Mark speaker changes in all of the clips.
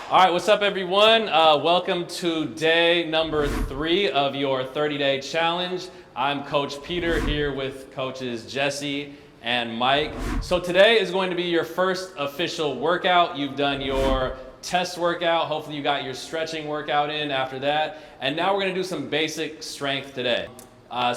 Speaker 1: All right, what's up, everyone? Welcome to day number 3 of your 30-day challenge. I'm Coach Peter here with coaches Jesse and Mike. So today is going to be your first official workout. You've done your test workout. Hopefully you got your stretching workout in after that. And now we're going to do some basic strength today.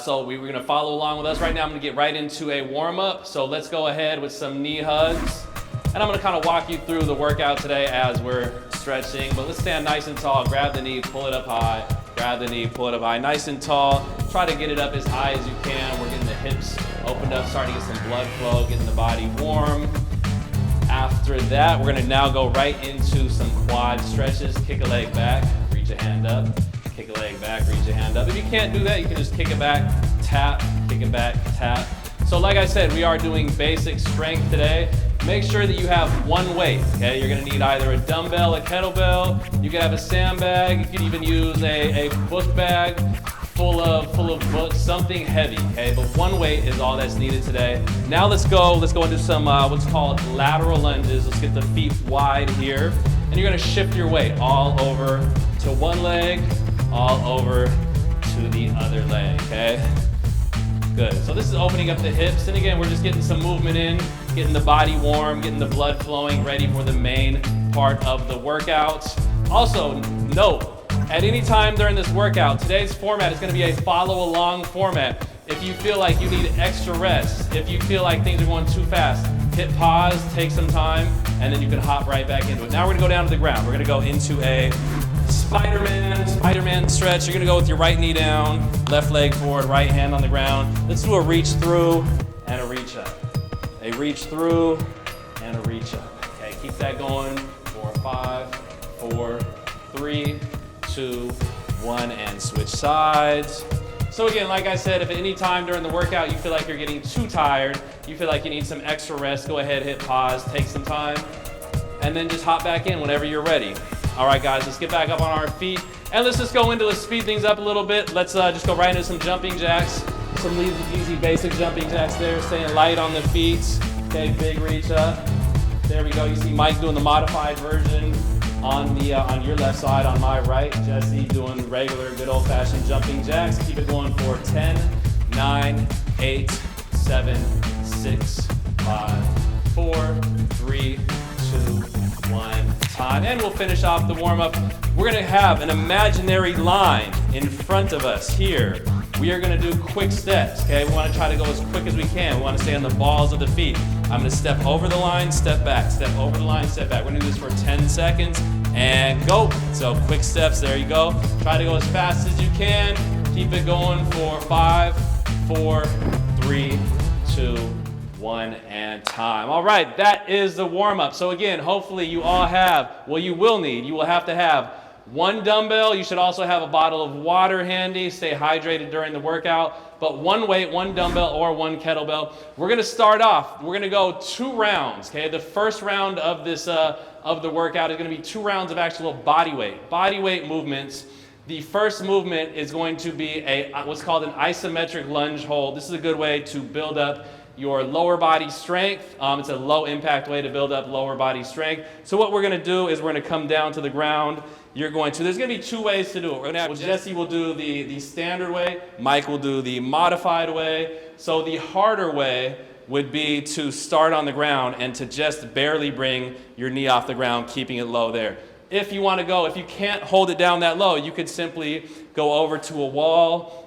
Speaker 1: So we're going to follow along with us. Right now I'm going to get right into a warm-up. So let's go ahead with some knee hugs. And I'm going to kind of walk you through the workout today as we're stretching. But let's stand nice and tall. Grab the knee, pull it up high. Grab the knee, pull it up high. Nice and tall. Try to get it up as high as you can. We're getting the hips opened up, starting to get some blood flow, getting the body warm. After that, we're going to now go right into some quad stretches. Kick a leg back, reach a hand up. Kick a leg back, reach a hand up. If you can't do that, you can just kick it back, tap, kick it back, tap. So like I said, we are doing basic strength today. Make sure that you have one weight, okay? You're gonna need either a dumbbell, a kettlebell, you can have a sandbag, you can even use a book bag full of books, something heavy, okay? But one weight is all that's needed today. Now let's go into some what's called lateral lunges. Let's get the feet wide here. And you're gonna shift your weight all over to one leg, all over to the other leg, okay? Good. So this is opening up the hips, and again, we're just getting some movement in, getting the body warm, getting the blood flowing, ready for the main part of the workout. Also, note, at any time during this workout, today's format is going to be a follow-along format. If you feel like you need extra rest, if you feel like things are going too fast, hit pause, take some time, and then you can hop right back into it. Now we're going to go down to the ground. We're going to go into a Spider-Man stretch. You're gonna go with your right knee down, left leg forward, right hand on the ground. Let's do a reach through and a reach up. A reach through and a reach up. Okay, keep that going for 5, 4, 3, 2, 1, and switch sides. So again, like I said, if at any time during the workout you feel like you're getting too tired, you feel like you need some extra rest, go ahead, hit pause, take some time, and then just hop back in whenever you're ready. All right, guys, let's get back up on our feet. And let's speed things up a little bit. Let's just go right into some jumping jacks. Some easy basic jumping jacks there, staying light on the feet. Okay, big reach up. There we go. You see Mike doing the modified version on your left side, on my right. Jesse doing regular, good old-fashioned jumping jacks. Keep it going for 10, 9, 8, 7, 6, 5, 4, 3, 2, 1. Time. And we'll finish off the warm-up. We're going to have an imaginary line in front of us here. We are going to do quick steps, okay? We want to try to go as quick as we can. We want to stay on the balls of the feet. I'm going to step over the line, step back, step over the line, step back. We're going to do this for 10 seconds and go. So quick steps, there you go. Try to go as fast as you can. Keep it going for 5, 4, 3, 2, 1, and time. All right, that is the warm-up. So again, hopefully you all have, you will have to have one dumbbell. You should also have a bottle of water handy. Stay hydrated during the workout. But one weight, one dumbbell, or one kettlebell. We're gonna start off, we're gonna go 2 rounds, okay? The first round of this, of the workout is gonna be 2 rounds of actual body weight movements. The first movement is going to be what's called an isometric lunge hold. This is a good way to build up your lower body strength. It's a low impact way to build up lower body strength. So what we're gonna do is we're gonna come down to the ground. There's gonna be 2 ways to do it. Jesse will do the standard way, Mike will do the modified way. So the harder way would be to start on the ground and to just barely bring your knee off the ground, keeping it low there. If you can't hold it down that low, you could simply go over to a wall,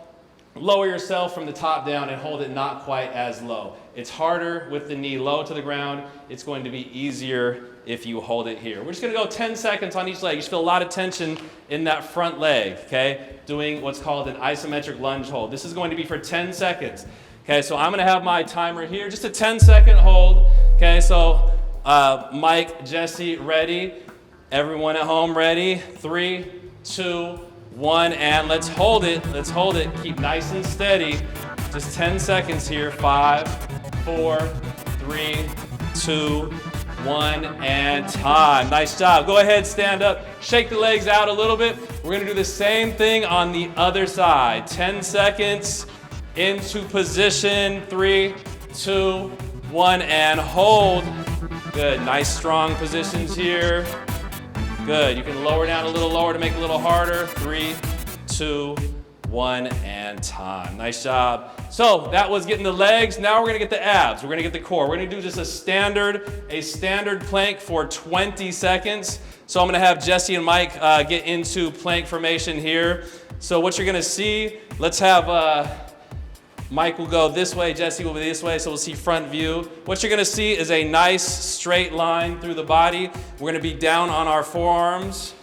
Speaker 1: lower yourself from the top down and hold it not quite as low. It's harder with the knee low to the ground. It's going to be easier if you hold it here. We're just gonna go 10 seconds on each leg. You should feel a lot of tension in that front leg, okay? Doing what's called an isometric lunge hold. This is going to be for 10 seconds. Okay, so I'm gonna have my timer here, just a 10-second hold. Okay, so Mike, Jesse, ready? Everyone at home ready? 3, 2, 1, and let's hold it. Let's hold it. Keep nice and steady. Just 10 seconds here. 5, 4, 3, 2, 1, and time. Nice job. Go ahead, stand up. Shake the legs out a little bit. We're going to do the same thing on the other side. 10 seconds into position. 3, 2, 1, and hold. Good. Nice strong positions here. Good. You can lower down a little lower to make it a little harder. 3, 2, 1, and time. Nice job. So that was getting the legs. Now we're gonna get the abs. We're gonna get the core. We're gonna do just a standard plank for 20 seconds. So I'm gonna have Jesse and Mike get into plank formation here. So what you're gonna see, let's have Mike will go this way, Jesse will be this way, so we'll see front view. What you're gonna see is a nice straight line through the body. We're gonna be down on our forearms.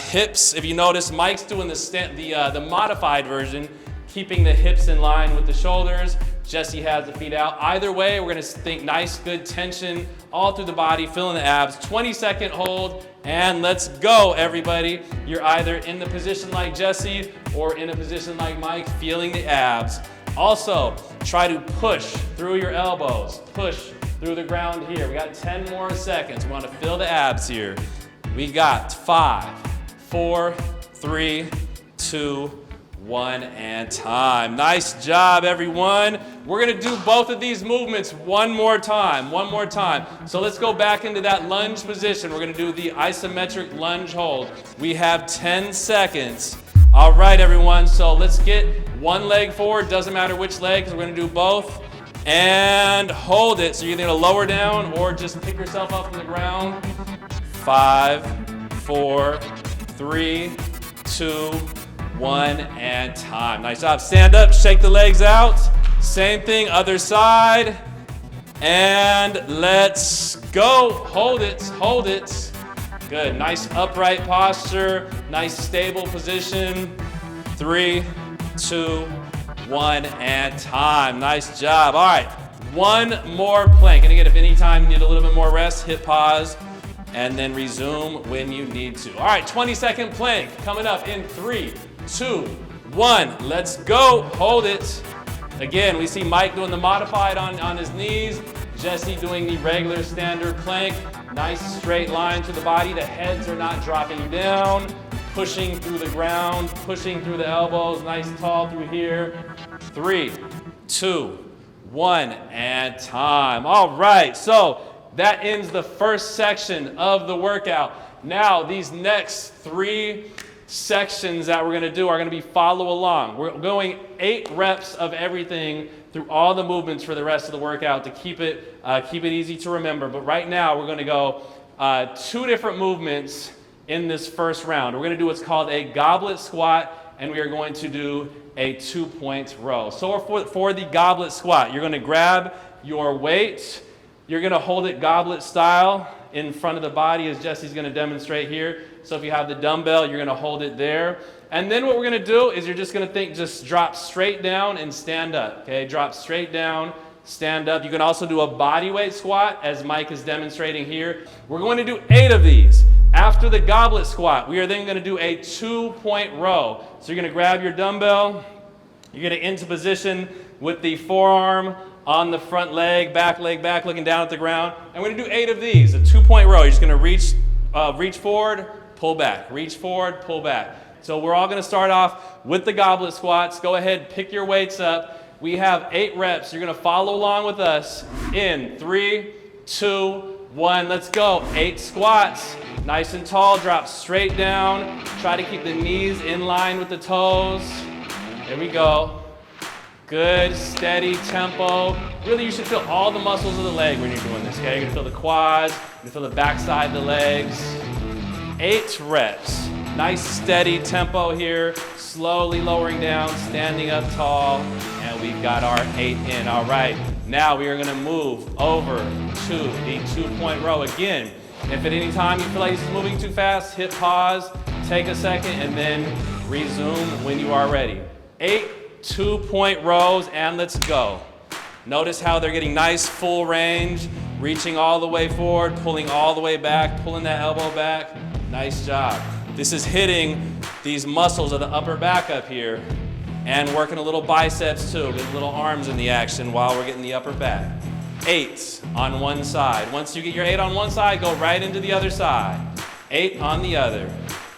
Speaker 1: Hips, if you notice, Mike's doing the modified version, keeping the hips in line with the shoulders. Jesse has the feet out. Either way, we're gonna think nice, good tension all through the body, filling the abs. 20-second hold, and let's go, everybody. You're either in the position like Jesse or in a position like Mike, feeling the abs. Also, try to push through your elbows. Push through the ground here. We got 10 more seconds. We want to fill the abs here. We got 5, 4, 3, 2, 1, and time. Nice job, everyone. We're gonna do both of these movements one more time. So let's go back into that lunge position. We're gonna do the isometric lunge hold. We have 10 seconds. All right, everyone, so let's get one leg forward. Doesn't matter which leg, because we're gonna do both. And hold it. So you're either gonna lower down or just pick yourself up from the ground. 5, 4, 3, 2, 1, and time. Nice job. Stand up, shake the legs out. Same thing, other side. And let's go. Hold it, hold it. Good, nice upright posture, nice stable position. 3, 2, 1, and time. Nice job. All right, one more plank. And again, if any time you need a little bit more rest, hit pause and then resume when you need to. All right, 20-second plank coming up in 3, 2, 1. Let's go. Hold it. Again, we see Mike doing the modified on his knees, Jesse doing the regular standard plank. Nice straight line to the body. The heads are not dropping down. Pushing through the ground, pushing through the elbows. Nice tall through here. 3, 2, 1, and time. All right, so that ends the first section of the workout. Now, these next 3 sections that we're gonna do are gonna be follow along. We're going 8 reps of everything through all the movements for the rest of the workout to keep it easy to remember. But right now, we're gonna go 2 different movements in this first round. We're gonna do what's called a goblet squat, and we are going to do a 2-point row. So for the goblet squat, you're gonna grab your weight, you're gonna hold it goblet style in front of the body, as Jesse's gonna demonstrate here. So if you have the dumbbell, you're gonna hold it there. And then what we're gonna do is you're just gonna just drop straight down and stand up, okay? Drop straight down, stand up. You can also do a body weight squat, as Mike is demonstrating here. We're going to do 8 of these. After the goblet squat, we are then gonna do a 2-point row. So you're gonna grab your dumbbell, you're gonna into position with the forearm on the front leg, back, looking down at the ground. And we're gonna do 8 of these, a 2-point row. You're just gonna reach forward, pull back, reach forward, pull back. So we're all gonna start off with the goblet squats. Go ahead, pick your weights up. We have 8 reps. You're gonna follow along with us in 3, 2, 1, let's go. 8 squats, nice and tall, drop straight down. Try to keep the knees in line with the toes. There we go. Good, steady tempo. Really, you should feel all the muscles of the leg when you're doing this, okay? You're gonna feel the quads, you're gonna feel the backside of the legs. 8 reps. Nice, steady tempo here. Slowly lowering down, standing up tall, and we've got our 8 in. All right, now we are gonna move over to the 2-point row. Again, if at any time you feel like this is moving too fast, hit pause, take a second, and then resume when you are ready. 8 2-point rows, and let's go. Notice how they're getting nice full range, reaching all the way forward, pulling all the way back, pulling that elbow back. Nice job. This is hitting these muscles of the upper back up here and working a little biceps too, getting little arms in the action while we're getting the upper back. 8 on one side. Once you get your 8 on one side, go right into the other side. 8 on the other.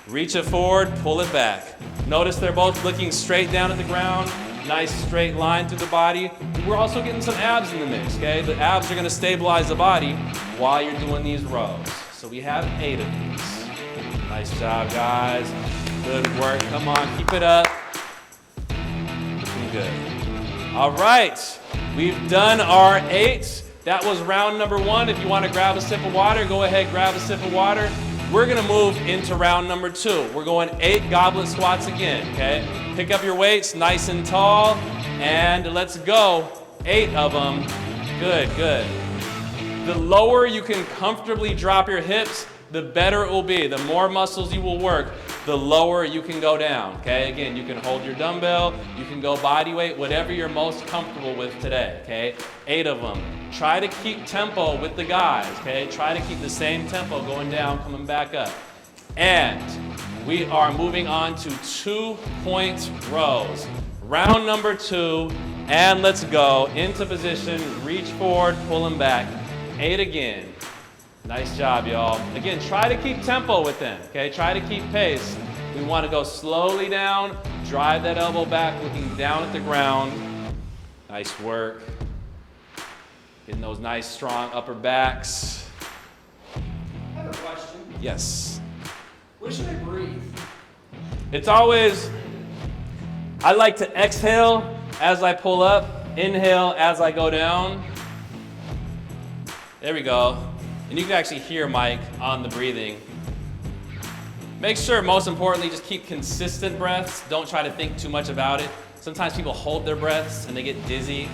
Speaker 1: Reach it forward, pull it back. Notice they're both looking straight down at the ground. Nice straight line through the body. We're also getting some abs in the mix, okay? The abs are gonna stabilize the body while you're doing these rows. So we have 8 of these. Nice job, guys. Good work. Come on, keep it up. Looking good. All right, we've done our 8. That was round number 1. If you want to grab a sip of water, go ahead, grab a sip of water. We're gonna move into round number 2. We're going 8 goblet squats again, okay? Pick up your weights nice and tall, and let's go. 8 of them. Good, good. The lower you can comfortably drop your hips, the better it will be. The more muscles you will work, the lower you can go down, okay? Again, you can hold your dumbbell, you can go body weight, whatever you're most comfortable with today, okay? 8 of them. Try to keep tempo with the guys, okay? Try to keep the same tempo going down, coming back up. And we are moving on to 2-point rows. Round number 2, and let's go. Into position, reach forward, pull them back. 8 again. Nice job, y'all. Again, try to keep tempo with them, okay? Try to keep pace. We want to go slowly down, drive that elbow back, looking down at the ground. Nice work. Getting those nice, strong upper backs.
Speaker 2: I have a question.
Speaker 1: Yes.
Speaker 2: Where should I breathe?
Speaker 1: It's always, I like to exhale as I pull up, inhale as I go down. There we go. And you can actually hear Mike on the breathing. Make sure, most importantly, just keep consistent breaths. Don't try to think too much about it. Sometimes people hold their breaths and they get dizzy.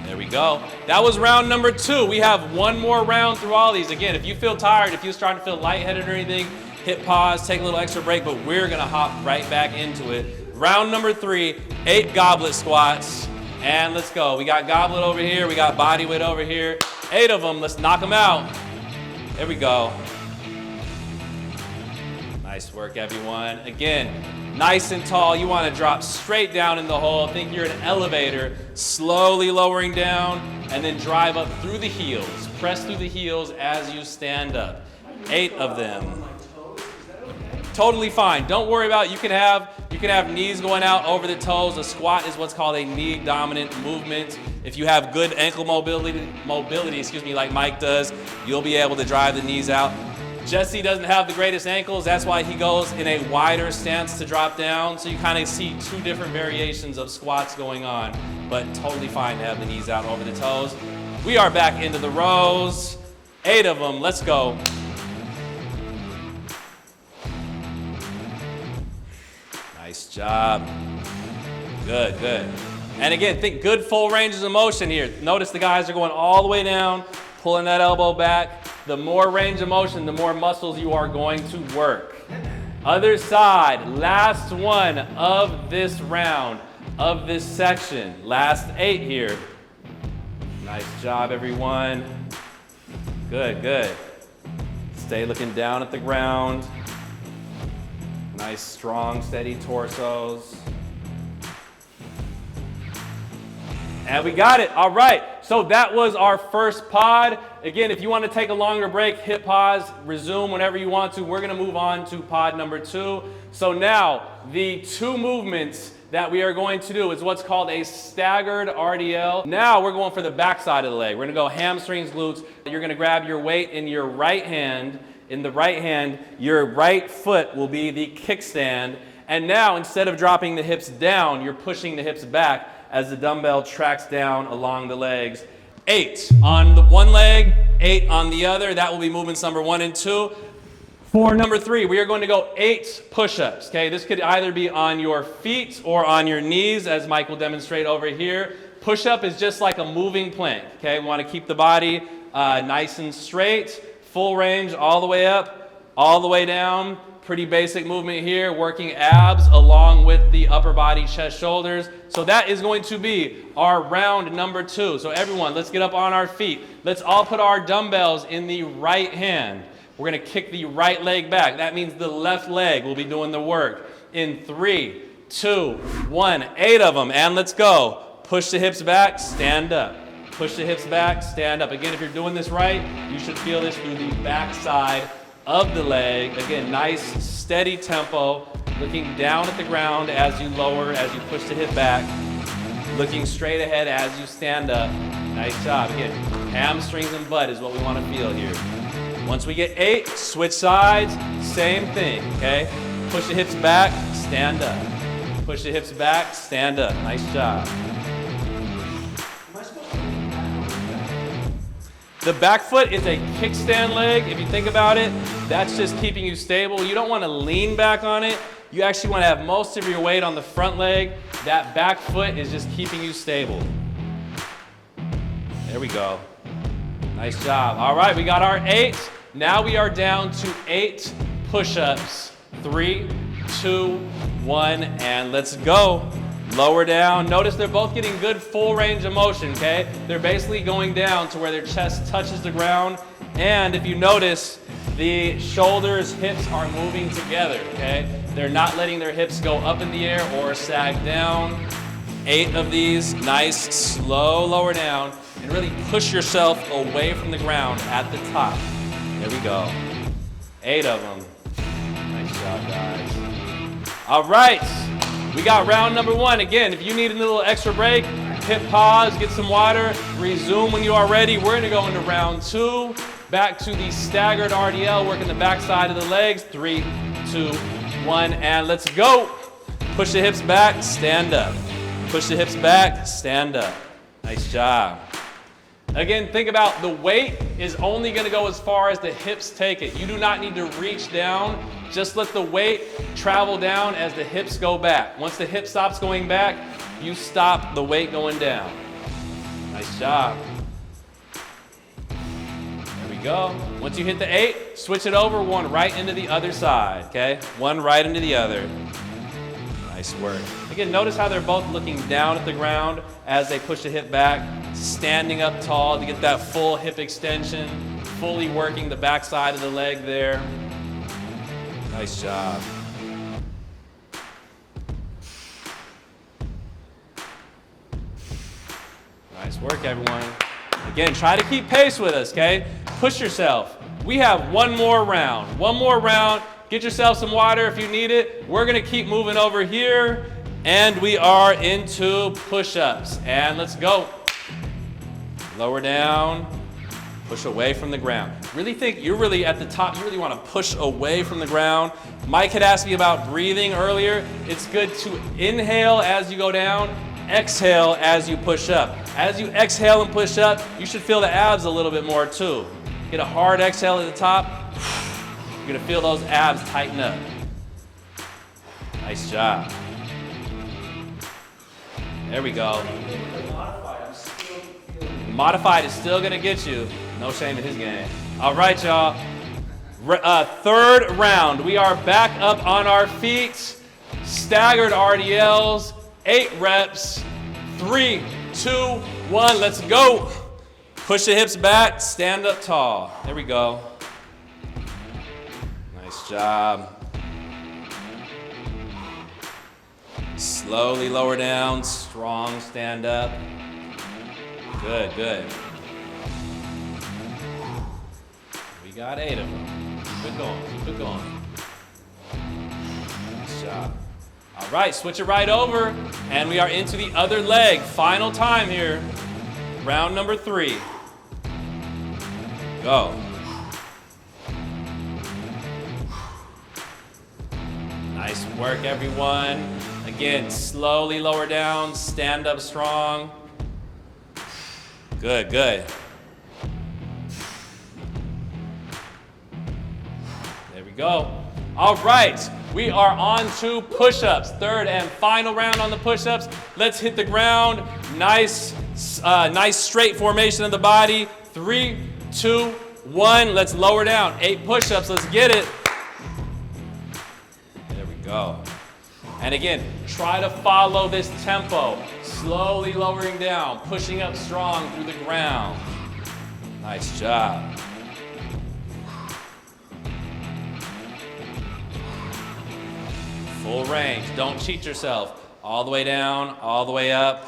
Speaker 1: There we go. That was round number 2. We have one more round through all these. Again, if you feel tired, if you're starting to feel lightheaded or anything, hit pause, take a little extra break, but we're gonna hop right back into it. Round number 3, 8 goblet squats. And let's go. We got goblet over here. We got body weight over here. 8 of them. Let's knock them out. There we go. Nice work, everyone. Again, nice and tall. You want to drop straight down in the hole. Think you're an elevator. Slowly lowering down, and then drive up through the heels. Press through the heels as you stand up. 8 of them. Totally fine. Don't worry about it. You can have knees going out over the toes. A squat is what's called a knee dominant movement. If you have good ankle mobility, like Mike does, you'll be able to drive the knees out. Jesse doesn't have the greatest ankles. That's why he goes in a wider stance to drop down. So you kind of see 2 different variations of squats going on, but totally fine to have the knees out over the toes. We are back into the rows. 8 of them. Let's go. Nice job. Good, good. And again, think good full ranges of motion here. Notice the guys are going all the way down, pulling that elbow back. The more range of motion, the more muscles you are going to work. Other side, last one of this round, of this section. Last 8 here. Nice job, everyone. Good, good. Stay looking down at the ground. Nice, strong, steady torsos. And we got it. All right. So that was our first pod. Again, if you want to take a longer break, hit pause, resume whenever you want to. We're going to move on to pod number 2. So now, the 2 movements that we are going to do is what's called a staggered RDL. Now we're going for the back side of the leg. We're going to go hamstrings, glutes. You're going to grab your weight in your right hand. In the right hand, your right foot will be the kickstand. And now, instead of dropping the hips down, you're pushing the hips back as the dumbbell tracks down along the legs. 8 on the one leg, 8 on the other. That will be movements number 1 and 2. For number 3, we are going to go 8 push-ups. Okay, this could either be on your feet or on your knees, as Mike will demonstrate over here. Push-up is just like a moving plank. Okay, we want to keep the body nice and straight. Full range all the way up, all the way down. Pretty basic movement here, working abs along with the upper body, chest, shoulders. So that is going to be our round number 2. So everyone, let's get up on our feet. Let's all put our dumbbells in the right hand. We're gonna kick the right leg back. That means the left leg will be doing the work. In 3, 2, 1, 8 of them, and let's go. Push the hips back, stand up. Push the hips back, stand up. Again, if you're doing this right, you should feel this through the back side of the leg. Again, nice, steady tempo, looking down at the ground as you lower, as you push the hip back, looking straight ahead as you stand up. Nice job. Again, hamstrings and butt is what we want to feel here. 1 Once we get 8, switch sides, same thing, okay? Push the hips back, stand up. Push the hips back, stand up. Nice job. The back foot is a kickstand leg. If you think about it, that's just keeping you stable. You don't want to lean back on it. You actually want to have most of your weight on the front leg. That back foot is just keeping you stable. There we go. Nice job. All right, we got our 8. Now we are down to 8 push-ups. 3, 2, 1, and let's go. Lower down. Notice they're both getting good full range of motion, okay? They're basically going down to where their chest touches the ground. And if you notice, the shoulders, hips are moving together, okay? They're not letting their hips go up in the air or sag down. 8 of these, nice, slow lower down. And really push yourself away from the ground at the top. There we go. 8 of them. Nice job, guys. All right. We got round number 1. Again, if you need a little extra break, hit pause, get some water, resume when you are ready. We're gonna go into round 2. Back to the staggered RDL, working the back side of the legs. 3, 2, 1, and let's go. Push the hips back, stand up. Push the hips back, stand up. Nice job. Again, think about the weight is only gonna go as far as the hips take it. You do not need to reach down. Just let the weight travel down as the hips go back. Once the hip stops going back, you stop the weight going down. Nice job. There we go. Once you hit the 8, switch it over, 1 right into the other side, okay? 1 right into the other. Nice work. Again, notice how they're both looking down at the ground as they push the hip back, standing up tall to get that full hip extension, fully working the back side of the leg there. Nice job. Nice work, everyone. Again, try to keep pace with us, okay? Push yourself. We have 1 more round. 1 more round. Get yourself some water if you need it. We're gonna keep moving over here, and we are into push-ups. And let's go. Lower down. Push away from the ground. Really think you're really at the top. You really want to push away from the ground. Mike had asked me about breathing earlier. It's good to inhale as you go down, exhale as you push up. As you exhale and push up, you should feel the abs a little bit more too. Get a hard exhale at the top. You're gonna feel those abs tighten up. Nice job. There we go. Modified is still gonna get you. No shame in his game. All right, y'all. 3rd round. We are back up on our feet. Staggered RDLs. 8 reps. 3, 2, 1. Let's go. Push the hips back. Stand up tall. There we go. Nice job. Slowly lower down. Strong stand up. Good, good. We got 8 of them. Keep it going, keep it going. Nice job. All right, switch it right over, and we are into the other leg. Final time here. Round number 3. Go. Nice work, everyone. Again, slowly lower down, stand up strong. Good, good. There we go. All right, we are on to push-ups. 3rd and final round on the push-ups. Let's hit the ground. Nice straight formation of the body. 3, 2, 1. Let's lower down. 8 push-ups. Let's get it. There we go. And again, try to follow this tempo. Slowly lowering down, pushing up strong through the ground. Nice job. Full range. Don't cheat yourself. All the way down, all the way up.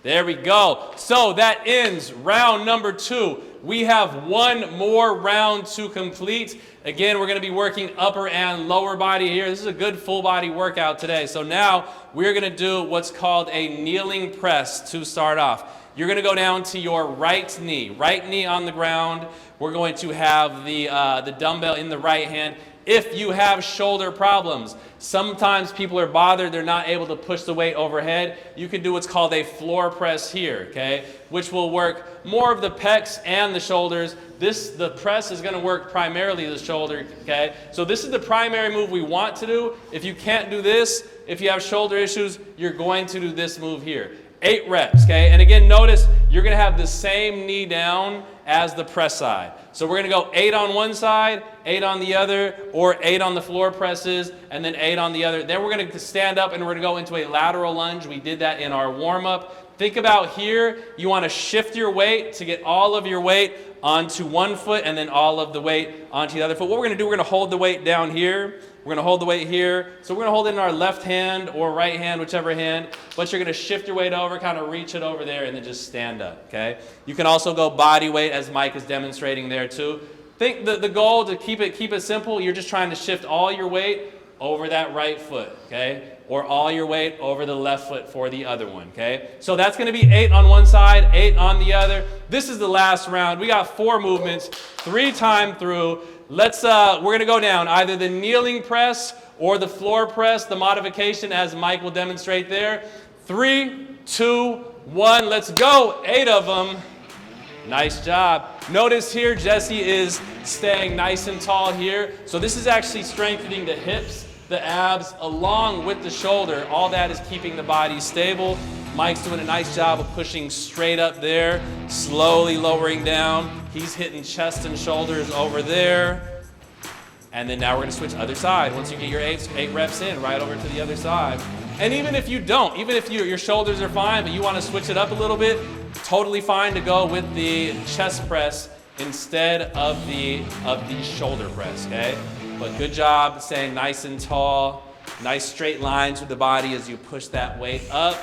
Speaker 1: There we go. So that ends round number 2. We have 1 more round to complete. Again, we're going to be working upper and lower body here. This is a good full body workout today. So now we're going to do what's called a kneeling press to start off. You're going to go down to your right knee on the ground. We're going to have the dumbbell in the right hand. If you have shoulder problems, sometimes people are bothered, they're not able to push the weight overhead, you can do what's called a floor press here, okay? Which will work more of the pecs and the shoulders. The press is going to work primarily the shoulder, okay? So this is the primary move we want to do. If you can't do this, if you have shoulder issues, you're going to do this move here. 8 reps, okay? And again, notice you're going to have the same knee down as the press side. So we're going to go 8 on one side, 8 on the other, or 8 on the floor presses, and then 8 on the other. Then we're going to stand up and we're going to go into a lateral lunge. We did that in our warm-up. Think about here, you want to shift your weight to get all of your weight onto one foot and then all of the weight onto the other foot. What we're going to do, we're going to hold the weight down here. We're going to hold the weight here. So we're going to hold it in our left hand or right hand, whichever hand. But you're going to shift your weight over, kind of reach it over there, and then just stand up, okay? You can also go body weight, as Mike is demonstrating there too. Think the goal to keep it simple, you're just trying to shift all your weight over that right foot, okay? Or all your weight over the left foot for the other one, okay? So that's going to be 8 on one side, 8 on the other. This is the last round. We got 4 movements, 3 time through. We're going to go down either the kneeling press or the floor press, the modification as Mike will demonstrate there. 3, 2, 1, let's go. 8 of them. Nice job. Notice here, Jesse is staying nice and tall here. So this is actually strengthening the hips, the abs, along with the shoulder. All that is keeping the body stable. Mike's doing a nice job of pushing straight up there, slowly lowering down. He's hitting chest and shoulders over there. And then now we're going to switch other side. Once you get your 8 reps in, right over to the other side. And even if you don't, even if your shoulders are fine, but you want to switch it up a little bit, totally fine to go with the chest press instead of the shoulder press, okay? But good job staying nice and tall, nice straight lines with the body as you push that weight up.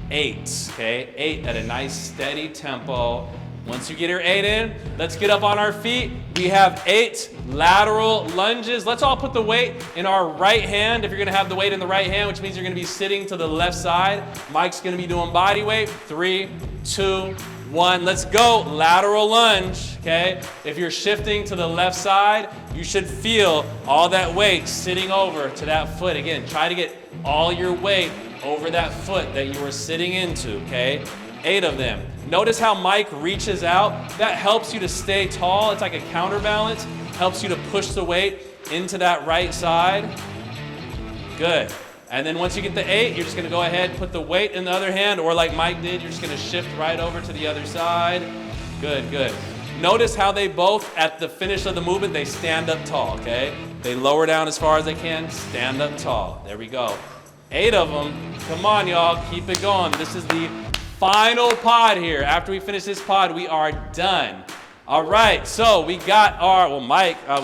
Speaker 1: 8, okay? 8 at a nice steady tempo. Once you get your 8 in, let's get up on our feet. We have 8 lateral lunges. Let's all put the weight in our right hand. If you're gonna have the weight in the right hand, which means you're gonna be sitting to the left side. Mike's gonna be doing body weight. 3, 2, 1, let's go. Lateral lunge, okay? If you're shifting to the left side, you should feel all that weight sitting over to that foot. Again, try to get all your weight over that foot that you were sitting into, okay? 8 of them. Notice how Mike reaches out. That helps you to stay tall. It's like a counterbalance. Helps you to push the weight into that right side. Good. And then once you get the 8, you're just gonna go ahead, put the weight in the other hand, or like Mike did, you're just gonna shift right over to the other side. Good, good. Notice how they both, at the finish of the movement, they stand up tall, okay? They lower down as far as they can, stand up tall. There we go. 8 of them. Come on, y'all, keep it going. This is the final pod here. After we finish this pod, we are done. All right, so we got our,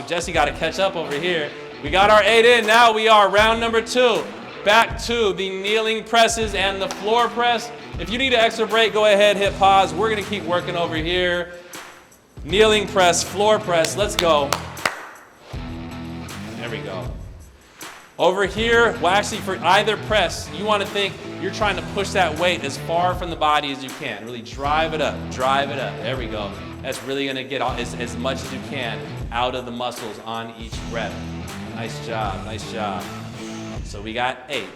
Speaker 1: Jesse got to catch up over here. We got our 8 in. Now we are round number 2. Back to the kneeling presses and the floor press. If you need an extra break, go ahead, hit pause. We're gonna keep working over here. Kneeling press, floor press, let's go. There we go. Over here, well actually for either press, you wanna think you're trying to push that weight as far from the body as you can. Really drive it up, drive it up. There we go. That's really gonna get as much as you can out of the muscles on each rep. Nice job, nice job. So we got 8.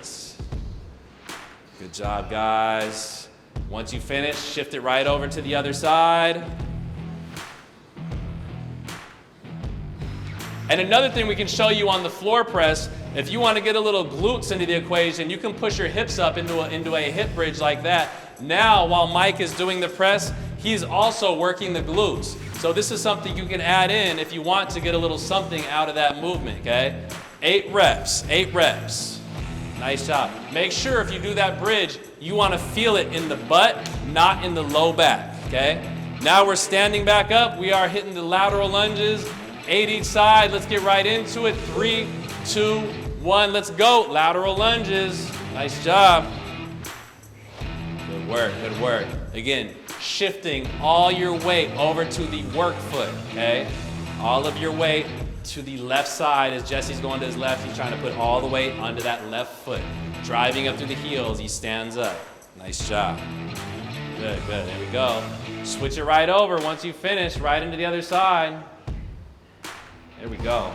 Speaker 1: Good job, guys. Once you finish, shift it right over to the other side. And another thing we can show you on the floor press, if you want to get a little glutes into the equation, you can push your hips up into a hip bridge like that. Now, while Mike is doing the press, he's also working the glutes. So this is something you can add in if you want to get a little something out of that movement, okay? 8 reps, 8 reps. Nice job. Make sure if you do that bridge, you want to feel it in the butt, not in the low back, okay? Now we're standing back up. We are hitting the lateral lunges, 8 each side. Let's get right into it. 3, 2, 1, let's go. Lateral lunges. Nice job. Good work, good work. Again, shifting all your weight over to the work foot, okay? All of your weight to the left side. As Jesse's going to his left, he's trying to put all the weight onto that left foot. Driving up through the heels, he stands up. Nice job. Good, good. There we go. Switch it right over once you finish, right into the other side. There we go.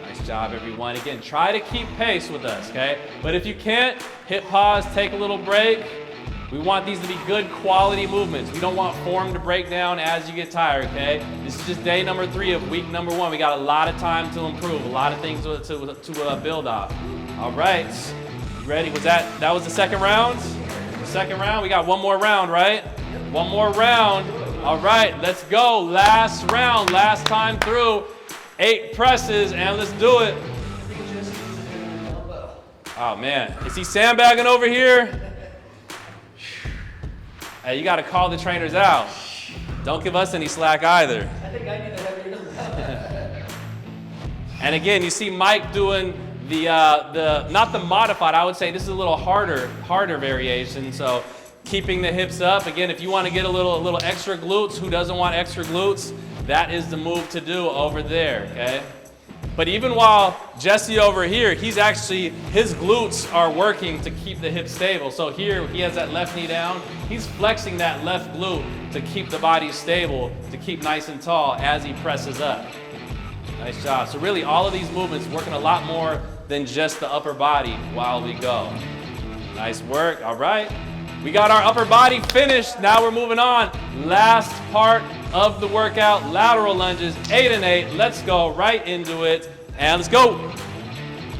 Speaker 1: Nice job, everyone. Again, try to keep pace with us, okay? But if you can't, hit pause, take a little break. We want these to be good quality movements. We don't want form to break down as you get tired, okay? This is just day number 3 of week number 1. We got a lot of time to improve, a lot of things to build off. All right, you ready? That was the second round? Second round, we got one more round, right? One more round. All right, let's go. Last round, last time through. 8 presses, and let's do it. Oh man, is he sandbagging over here? Hey, you got to call the trainers out. Don't give us any slack either.
Speaker 2: I think I need a heavier dumbbell.
Speaker 1: And again, you see Mike doing the not the modified. I would say this is a little harder variation. So keeping the hips up. Again, if you want to get a little extra glutes, who doesn't want extra glutes? That is the move to do over there. Okay. But even while Jesse over here, his glutes are working to keep the hips stable. So here he has that left knee down. He's flexing that left glute to keep the body stable, to keep nice and tall as he presses up. Nice job. So really all of these movements working a lot more than just the upper body while we go. Nice work. All right. We got our upper body finished. Now we're moving on. Last part of the workout, lateral lunges, 8 and 8. Let's go right into it. And let's go.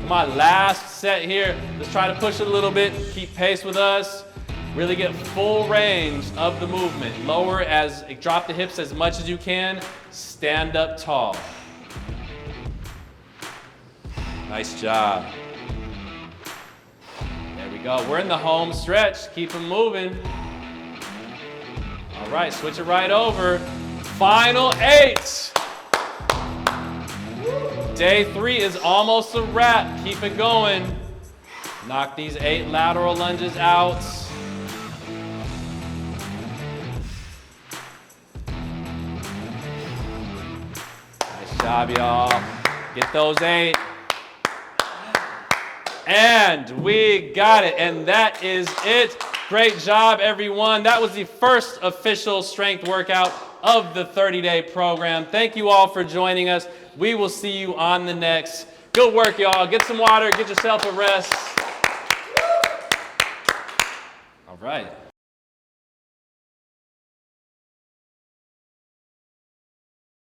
Speaker 1: Come on, last set here. Let's try to push it a little bit. Keep pace with us. Really get full range of the movement. Drop the hips as much as you can. Stand up tall. Nice job. There we go. We're in the home stretch. Keep them moving. All right, switch it right over. Final 8. Day 3 is almost a wrap. Keep it going. Knock these 8 lateral lunges out. Nice job, y'all. Get those 8. And we got it. And that is it. Great job, everyone. That was the first official strength workout of the 30-day program. Thank you all for joining us. We will see you on the next. Good work, y'all. Get some water. Get yourself a rest. All right.